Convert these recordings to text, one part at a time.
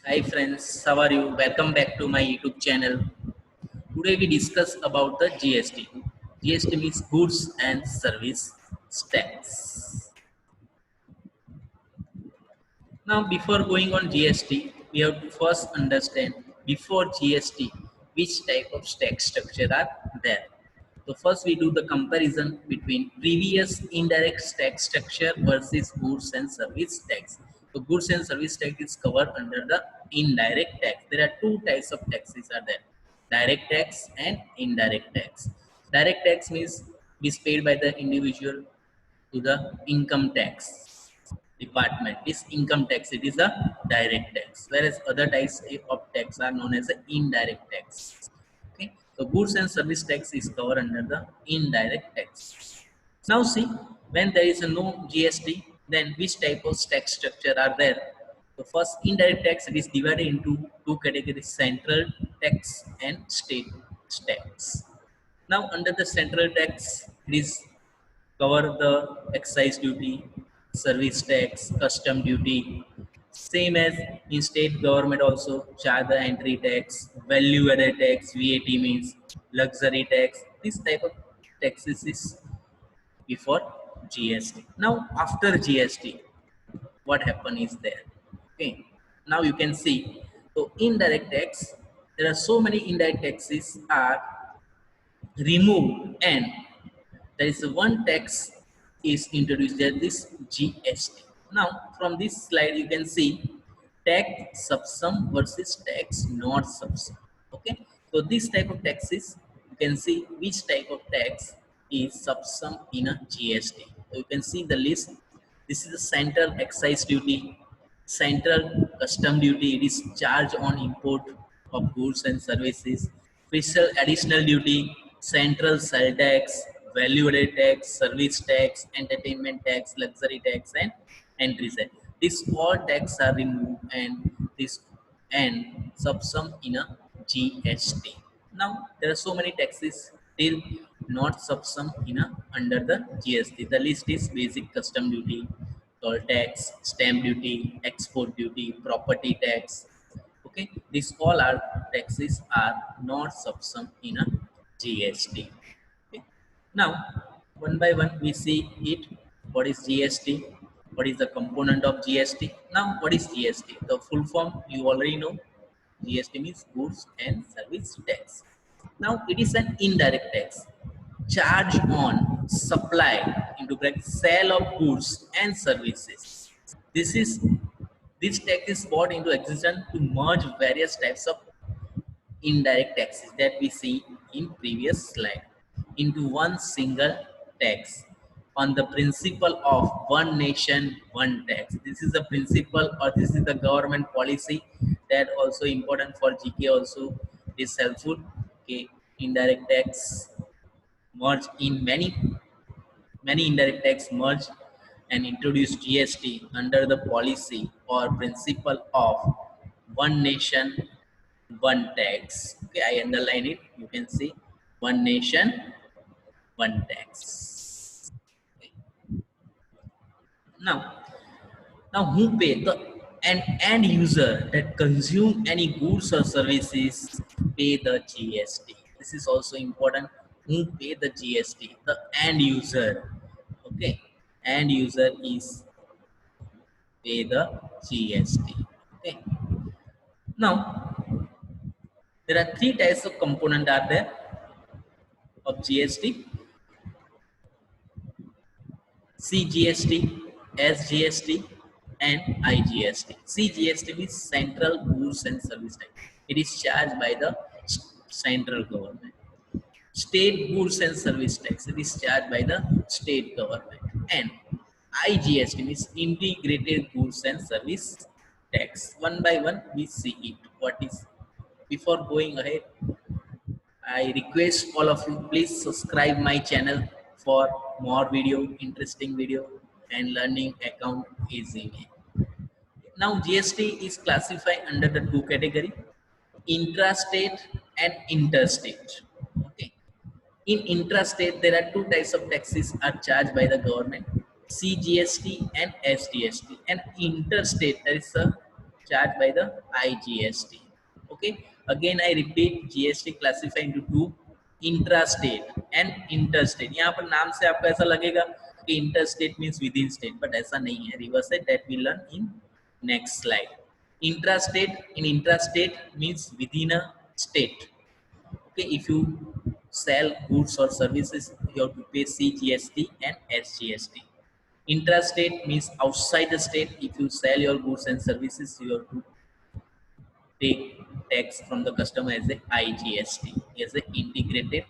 Hi friends, how are you? Welcome back to my YouTube channel. Today we discuss about the GST. GST means goods and service tax. Now before going on GST, we have to first understand before GST which type of tax structure are there. So first we do the comparison between previous indirect tax structure versus goods and service tax. So goods and service tax is covered under the indirect tax. There are two types of taxes are there. Direct tax and indirect tax. Direct tax means is paid by the individual to the income tax department. This income tax, it is a direct tax, whereas other types of tax are known as the indirect tax. Okay, so goods and service tax is covered under the indirect tax. Now see, when there is a no GST, then which type of tax structure are there? The first indirect tax, it is divided into two categories: central tax and state tax. Now under the central tax, it is cover the excise duty, service tax, custom duty. Same as in state government also charge the entry tax, value added tax, VAT means luxury tax. This type of taxes is before GST. Now after GST, what happen is there. Okay. Now you can see. So indirect tax, there are so many indirect taxes are removed and there is one tax is introduced, that is GST. Now from this slide you can see tax sub sum versus tax not sub sum. Okay, so this type of taxes you can see which type of tax is sub sum in a GST. So you can see the list. This is the central excise duty, central custom duty, it is charge on import of goods and services, fiscal additional duty, central sale tax, value added tax, service tax, entertainment tax, luxury tax, and entry tax. These all tax are removed and this and subsum in a GST. Now there are so many taxes still not subsum in a under the GST. The list is basic custom duty, toll tax, stamp duty, export duty, property tax. Okay, these all are taxes are not subsum in a GST. Okay. Now one by one we see it. What is GST? What is the component of GST? Now what is GST? The full form you already know. GST means goods and service tax. Now it is an indirect tax charge on supply into bracket sale of goods and services. This is this tax is brought into existence to merge various types of indirect taxes that we see in previous slide into one single tax on the principle of one nation one tax. This is the principle or this is the government policy that also important for GK also is helpful. Okay, indirect tax merge in many indirect tax merge and introduce GST under the policy or principle of one nation, one tax. Okay, I underline it. You can see one nation, one tax. Okay. Now who pay the an end user that consume any goods or services pay the GST. This is also important. Who pay the GST? The end user. Okay, end user is pay the GST. Okay. Now there are three types of component are there of GST: CGST, SGST, and IGST. CGST means Central Goods and Service Tax. It is charged by the central government. State Goods and Service Tax. It is charged by the state government. And IGST means Integrated Goods and Service Tax. One by one, we see it. What is before going ahead? I request all of you please subscribe my channel for more video, interesting video and learning account easy way. Now GST is classified under the two category, intrastate and interstate. Okay. In intrastate there are two types of taxes are charged by the government, CGST and SGST, and interstate there is a charged by the IGST. Okay, again I repeat, GST classify into two, intrastate and interstate. यहाँ पर नाम से आपको ऐसा लगेगा कि interstate means within state, but ऐसा नहीं है. रिवर्स है, that we learn in next slide. Intrastate, in intrastate means within a state. Okay, if you sell goods or services, you have to pay CGST and SGST. Intrastate means outside the state. If you sell your goods and services, you have to take tax from the customer as a IGST, as a integrated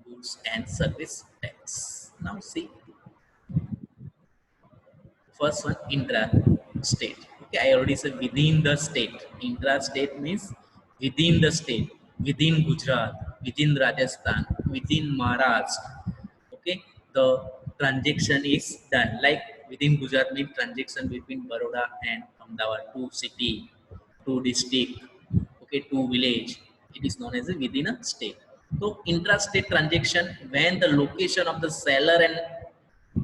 goods and service tax. Now see, first one, intra-state. Okay, I already said within the state. Intra-state means within the state, within Gujarat, within Rajasthan, within Maharashtra. Okay, the transaction is done. Like within Gujarat means transaction between Baroda and Ahmedabad, two city, two district, okay, two village. It is known as a within a state. So intra-state transaction when the location of the seller and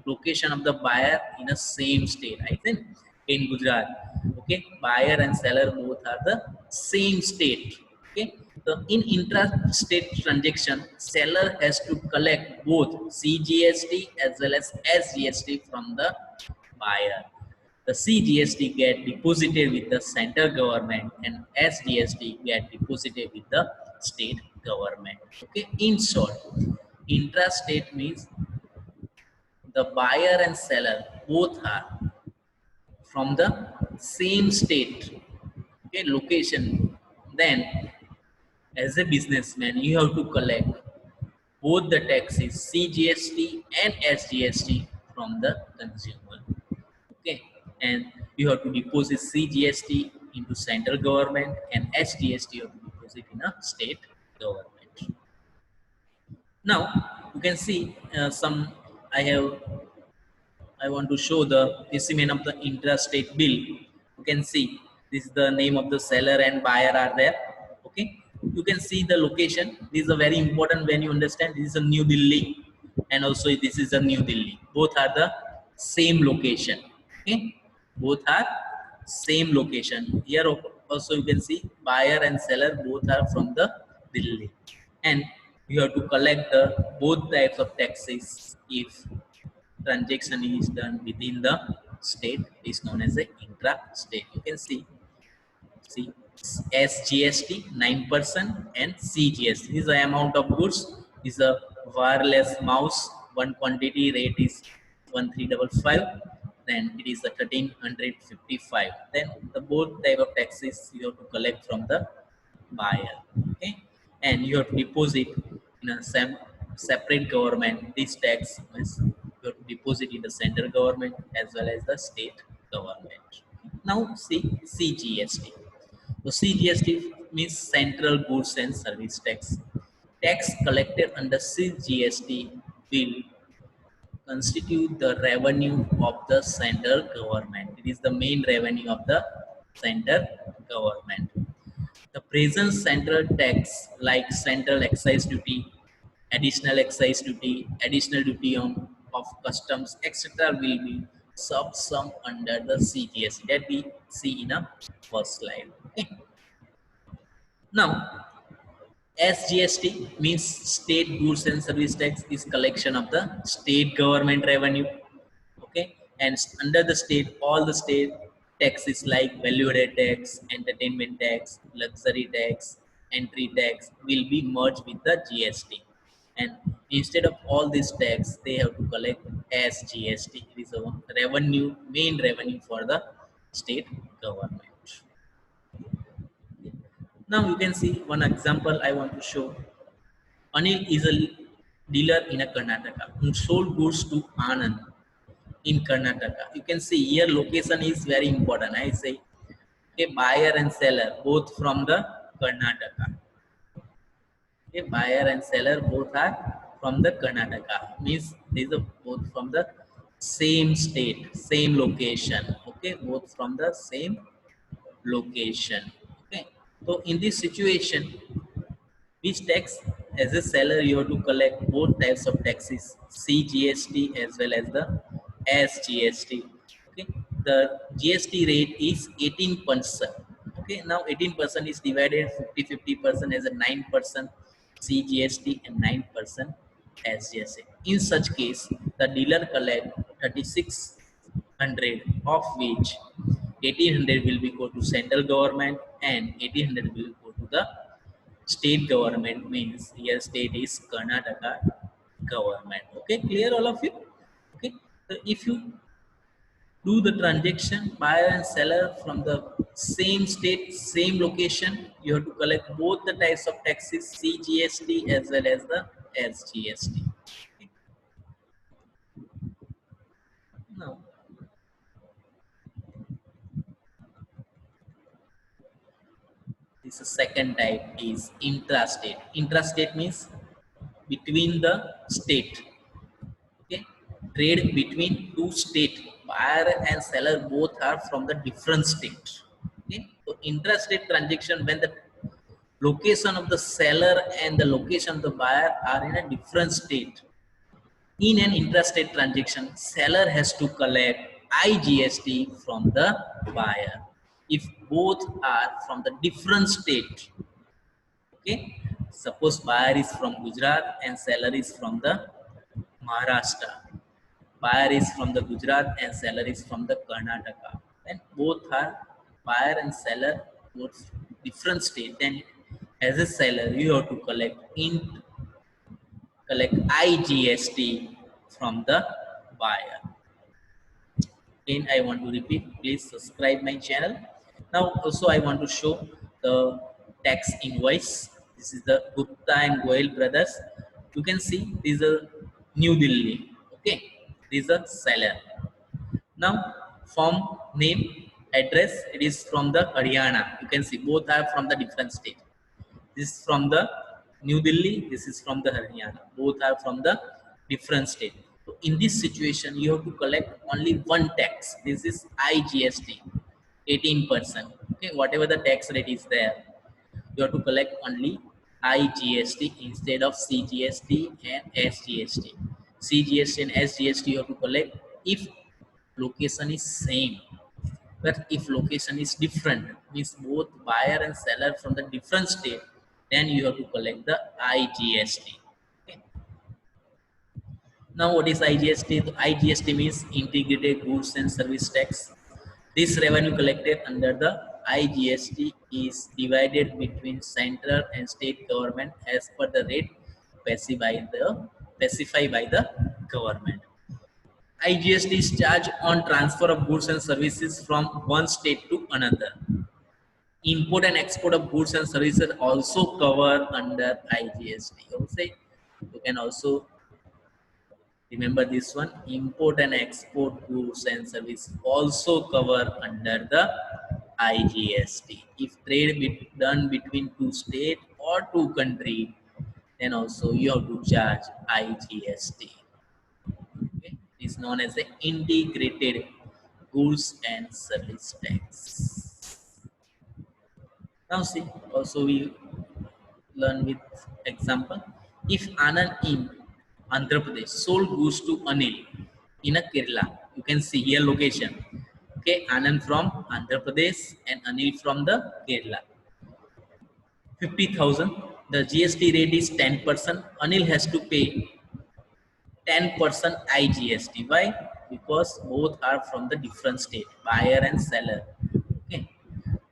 location of the buyer in a same state. I think in Gujarat, okay, buyer and seller both are the same state. Okay, so in intra-state transaction, seller has to collect both CGST as well as SGST from the buyer. The CGST get deposited with the central government and SGST get deposited with the state government. Okay, in short, intra-state means the buyer and seller both are from the same state, okay, location. Then as a businessman you have to collect both the taxes CGST and SGST from the consumer. Okay, and you have to deposit CGST into central government and SGST you have to deposit in a state government. Now you can see some I want to show the specimen of the intrastate bill. You can see this is the name of the seller and buyer are there. Okay, you can see the location. This is a very important when you understand. This is a New Delhi and also this is a New Delhi. Both are the same location. Okay, both are same location. Here also you can see buyer and seller both are from the Delhi, and you have to collect the both types of taxes if transaction is done within the state. Is known as a intra-state. You can see SGST 9% and CGST. This is the amount of goods. Is a wireless mouse. One quantity rate is 1355. Then it is a 1355. Then the both type of taxes you have to collect from the buyer. Okay, and you have to deposit in a separate government. This tax is you have to deposit in the central government as well as the state government. Now see CGST. So CGST means Central Goods and Service Tax. Tax collected under CGST will constitute the revenue of the central government. It is the main revenue of the central government. The present central tax like central excise duty, additional duty on of customs, etc. will be subsumed under the CGST that we see in a first slide. Okay. Now, SGST means State Goods and Service Tax is collection of the state government revenue. Okay, and under the state, all the state taxes like value-added tax, entertainment tax, luxury tax, entry tax will be merged with the GST. And instead of all these tax, they have to collect SGST. It is a revenue, main revenue for the state government. Now you can see one example I want to show. Anil is a dealer in a Karnataka who sold goods to Anand in Karnataka. You can see here location is very important. I say a buyer and seller both from the Karnataka. A buyer and seller both are from the Karnataka. Means these are both from the same state, same location. Okay, both from the same location. Okay, so in this situation, which tax as a seller you have to collect both types of taxes, CGST as well as the SGST. Okay, the GST rate is 18%. Okay, now 18% is divided 50% as a 9% CGST and 9% SGST. In such case, the dealer collect 3600, of which 1800 will be go to central government and 1800 will go to the state government. Means here state is Karnataka government. Okay, clear all of you? Okay, so if you do the transaction buyer and seller from the same state, same location, you have to collect both the types of taxes, CGST as well as the SGST. Okay. Now, this second type is intrastate. Intrastate means between the state. Okay, trade between two state, buyer and seller both are from the different state. Okay, so intrastate transaction when the location of the seller and the location of the buyer are in a different state. In an intrastate transaction, seller has to collect IGST from the buyer if both are from the different state. Okay, suppose buyer is from Gujarat and seller is from the Maharashtra. Buyer is from the Gujarat and seller is from the Karnataka. And both are buyer and seller, both different state. Then as a seller, you have to collect IGST from the buyer. Again, I want to repeat, please subscribe my channel. Now also I want to show the tax invoice. This is the Gupta and Goyal brothers. You can see this is a New Delhi. Okay, this is a seller. Now form name address, it is from the Haryana. You can see both are from the different state. This is from the New Delhi, this is from the Haryana. Both are from the different state. So in this situation, you have to collect only one tax. This is IGST, 18%. Okay, whatever the tax rate is there, you have to collect only IGST instead of CGST and SGST. CGST and SGST you have to collect if location is same. But if location is different, means both buyer and seller from the different state, then you have to collect the IGST. Okay. Now what is IGST? The IGST means Integrated Goods and Service Tax. This revenue collected under the IGST is divided between central and state government as per the rate specified by the government. IGST is charged on transfer of goods and services from one state to another. Import and export of goods and services also cover under IGST. You can also remember this one. Import and export goods and services also cover under the IGST. If trade done between two states or two countries, then also you have to charge IGST. Okay. It is known as the integrated goods and service tax. Now see, also we learn with example. If Anand in Andhra Pradesh sold goods to Anil in a Kerala, you can see here location. Okay, Anand from Andhra Pradesh and Anil from the Kerala. 50,000. The GST rate is 10%. Anil has to pay 10% IGST. Why? Because both are from the different state, buyer and seller. Okay.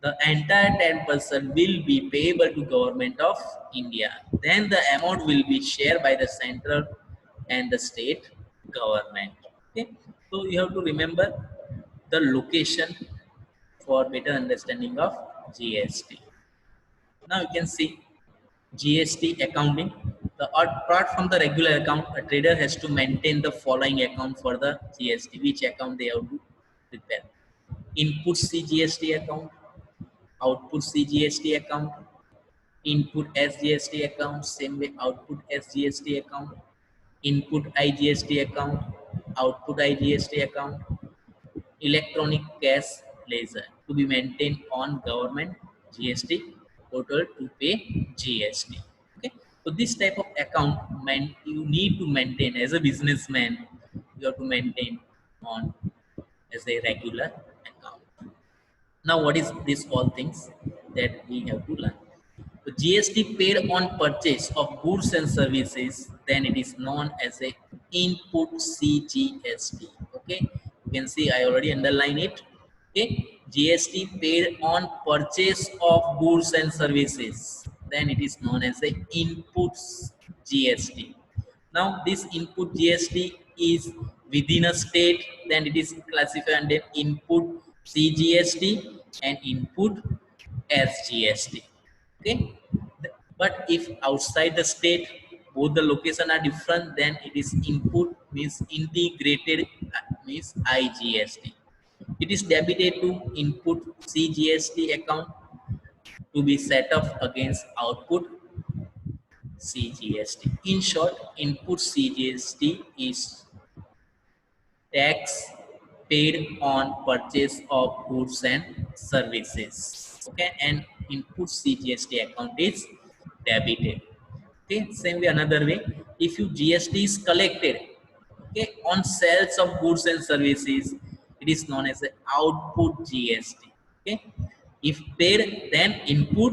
The entire 10% will be payable to government of India. Then the amount will be shared by the central and the state government. Okay. So you have to remember the location for better understanding of GST. Now you can see GST accounting. Apart from the regular account, a trader has to maintain the following account for the GST. Which account they have to prepare? Input CGST account, output CGST account, input SGST account, same way output SGST account, input IGST account, output IGST account, electronic cash ledger to be maintained on government GST portal to pay GST. Okay, so this type of account you need to maintain as a businessman. You have to maintain on as a regular account. Now, what is this all things that we have to learn? So GST paid on purchase of goods and services, then it is known as a input CGST. Okay, you can see I already underline it. Okay, GST paid on purchase of goods and services, then it is known as a input GST. Now this input GST is within a state, then it is classified under input CGST and input SGST. Okay, but if outside the state both the location are different, then it is input means integrated means IGST. It is debited to input CGST account to be set off against output CGST. In short, input CGST is tax paid on purchase of goods and services. Okay, and input CGST account is debited. Okay, same way another way, if you GST is collected, okay, on sales of goods and services, it is known as the output GST. Okay, if paid, then input,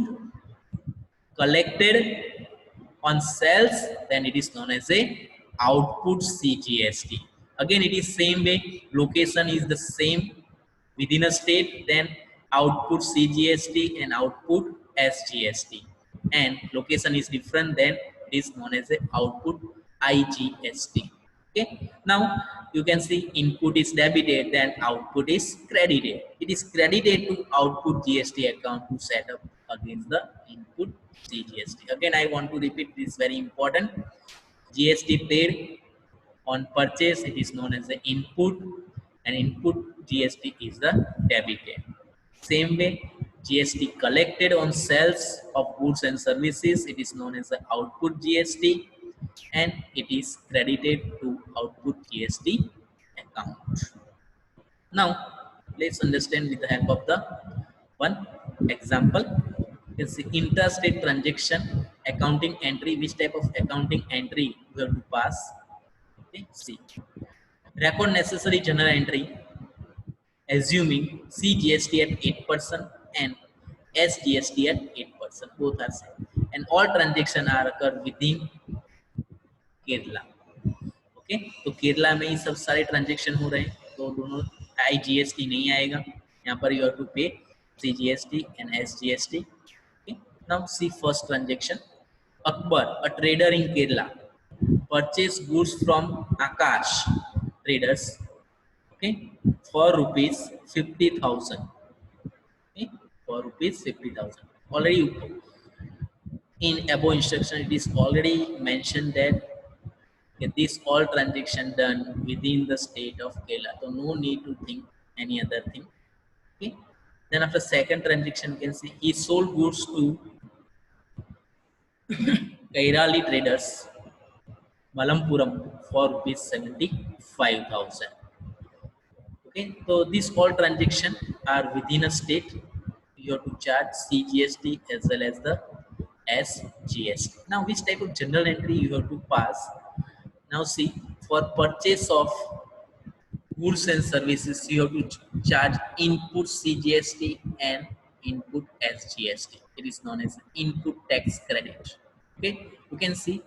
collected on sales, then it is known as a output CGST. Again, it is same way, location is the same within a state, then output CGST and output SGST. And location is different, then it is known as a output IGST. Okay, now you can see input is debited, then output is credited. It is credited to output GST account to set up against the input CGST. Again, I want to repeat this, very important. GST paid on purchase, it is known as the input, and input GST is the debited. Same way, GST collected on sales of goods and services, it is known as the output GST, and it is credited to output GST account. Now, let's understand with the help of the one example. You can see interstate transaction accounting entry. Which type of accounting entry we have to pass? Okay, see. Record necessary journal entry assuming CGST at 8% and SGST at 8%. Both are same. And all transactions are occur within Kerala. Okay, तो केरला में ही सब सारे transaction हो रहे हैं, तो दोनों IGST नहीं आएगा यहाँ पर. यू हैव टू पे CGST and SGST. Okay, now see first transaction. Akbar, a trader in Kerala, purchase goods from Akash traders, okay, for rupees 50,000. Okay, for rupees 50,000. Already in above instruction it is already mentioned that, okay, this all transaction done within the state of Kerala, so no need to think any other thing. Okay, then after second transaction you can see he sold goods to Kairali traders Malampuram for rupees 75,000. Okay, so these all transactions are within a state. You have to charge CGST as well as the SGST. Now, which type of journal entry you have to pass? Now, see, for purchase of goods and services, you have to charge input CGST and input SGST. It is known as input tax credit. Okay, you can see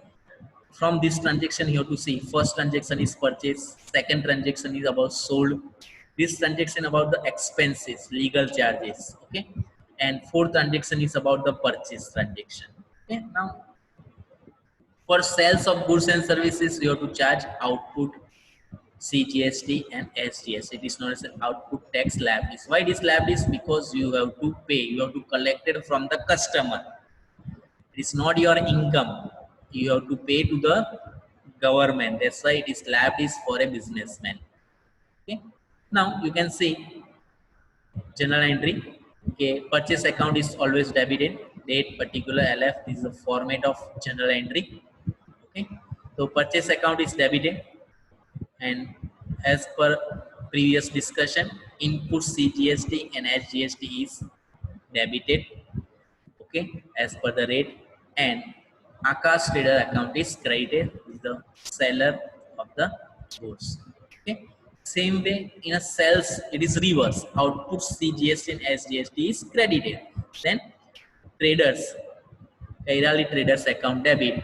from this transaction you have to see first transaction is purchase, second transaction is about sold, this transaction about the expenses, legal charges. Okay, and fourth transaction is about the purchase transaction. Okay, now for sales of goods and services you have to charge output CGST and SGST. It is known as an output tax liability. Why it is liability? Because you have to pay, you have to collect it from the customer. It is not your income. You have to pay to the government. That's why it is liability for a businessman. Okay. Now you can see journal entry. Okay, purchase account is always debited. Date particular LF. This is the format of journal entry. Okay, so purchase account is debited, and as per previous discussion, input CGST and SGST is debited. Okay, as per the rate, and Akash trader account is credited with the seller of the goods. Okay, Same way in a sales, it is reverse. Output CGST and SGST is credited. Then traders, Kairali traders account debit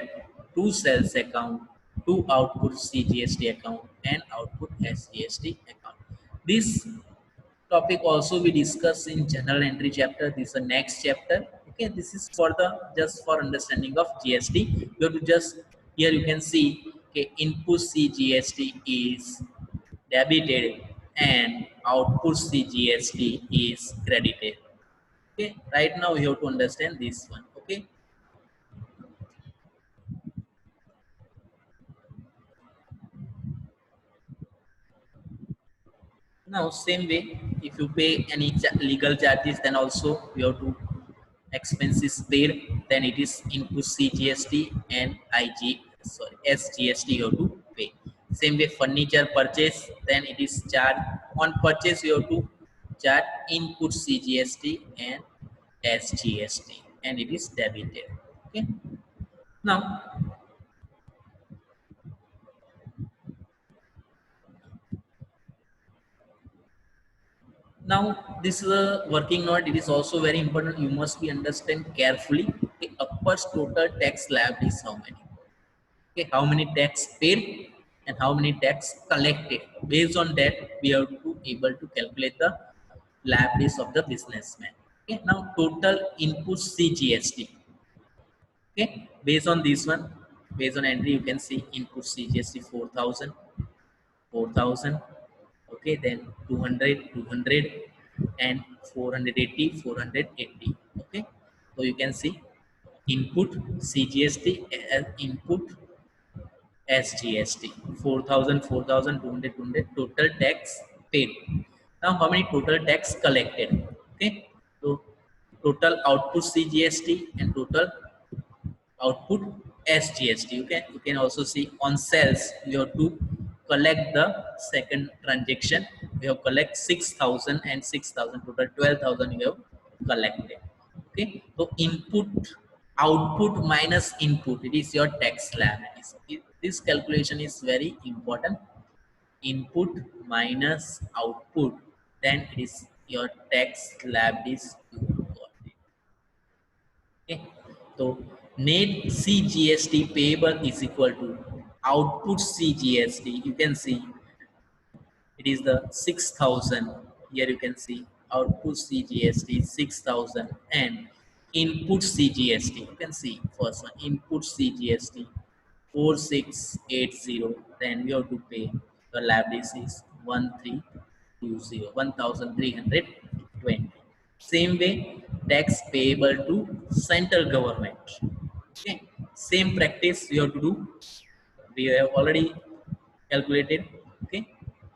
to sales account, to output CGST account and output SGST account. This topic also we discuss in journal entry chapter. This is the next chapter. Okay, this is for the just for understanding of GST. You have to just here you can see okay, input CGST is debited and output CGST is credited. Okay, right now you have to understand this one. Okay, now same way if you pay any legal charges, then also you have to expenses paid, then it is into CGST and SGST you have to pay. Same way furniture purchase, then it is charged on purchase, you have to charge input CGST and SGST and it is debited. Okay, now now this is a working note. It is also very important, you must be understand carefully. Okay, upper's total tax slab is how many? Okay, how many tax paid and how many tax collected. Based on that, we have to able to calculate the liabilities of the businessman. Okay, now total input CGST. Okay, based on this one, based on entry, you can see input CGST 4,000, 4,000. Okay, then 200, 200, and 480, 480. Okay, so you can see input CGST input SGST 4,000, 4,000, 200, 200 total tax paid. Now how many total tax collected? Okay, so total output CGST and total output SGST. You can also see on sales you have to collect the second transaction. You have collect 6,000 and 6,000 total 12,000 you have collected. Okay, so input output minus input, it is your tax liabilities. This calculation is very important. Input minus output, then it is your tax liabilities you got. Okay. So net CGST payable is equal to output CGST. You can see it is the 6,000. Here you can see output CGST 6,000 and input CGST. You can see first one input CGST 4680. Then we have to pay the liabilities 1320 1320. Same way tax payable to central government. Okay, same practice you have to do. We have already calculated. Okay,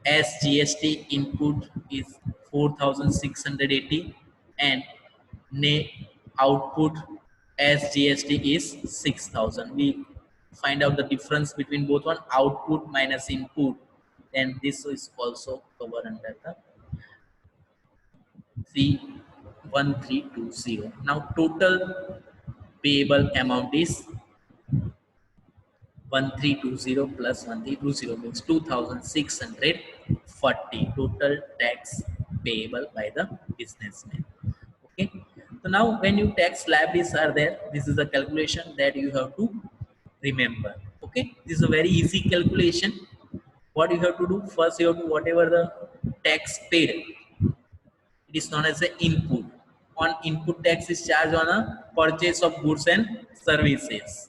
as GST input is 4,680 and net output as GST is 6,000. We find out the difference between both one, output minus input, and this is also covered under the C1320. Now total payable amount is 1320 plus 1320 means 2,640 total tax payable by the businessman. Okay, so now when you tax liabilities are there, this is a calculation that you have to remember. Okay, this is a very easy calculation. What you have to do first, you have to whatever the tax paid, it is known as the input. On input tax is charged on a purchase of goods and services.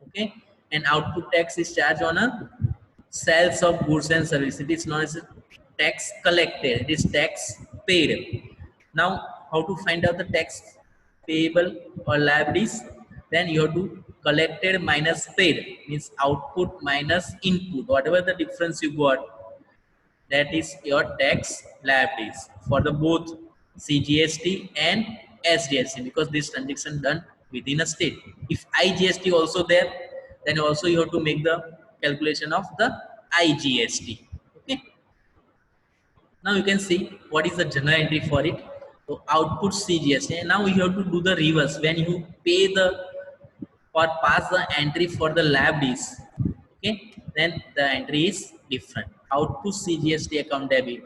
Okay, and output tax is charged on a sales of goods and services. It is known as tax collected. It is tax paid. Now, how to find out the tax payable or liabilities? Then you have to collected minus paid means output minus input. Whatever the difference you got, that is your tax liabilities for the both CGST and SGST, because this transaction done within a state. If IGST also there, then also you have to make the calculation of the IGST. Okay. Now you can see what is the general entry for it. So output CGST, and now you have to do the reverse when you pay the or pass the entry for the liabilities. Okay, then the entry is different. Output CGST account debit,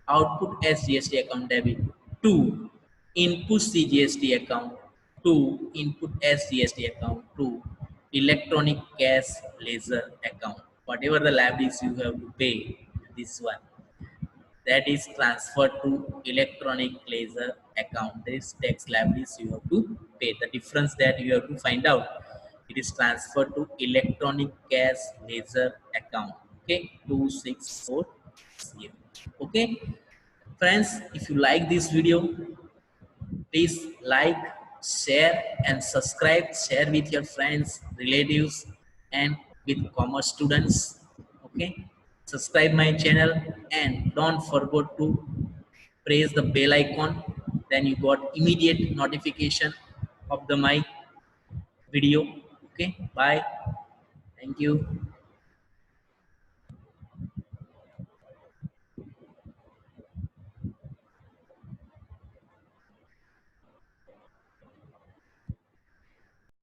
output SGST account debit to input CGST account to input SGST account to electronic cash ledger account. Whatever the liabilities you have to pay, this one that is transferred to electronic ledger account. This tax liabilities you have to pay. The difference that you have to find out. It is transferred to electronic cash ledger account. Okay, 2640. Okay, friends, if you like this video, please like, share, and subscribe. Share with your friends, relatives, and with commerce students. Okay, subscribe my channel and don't forget to press the bell icon. Then you got immediate notification of the my video. Okay, bye. Thank you.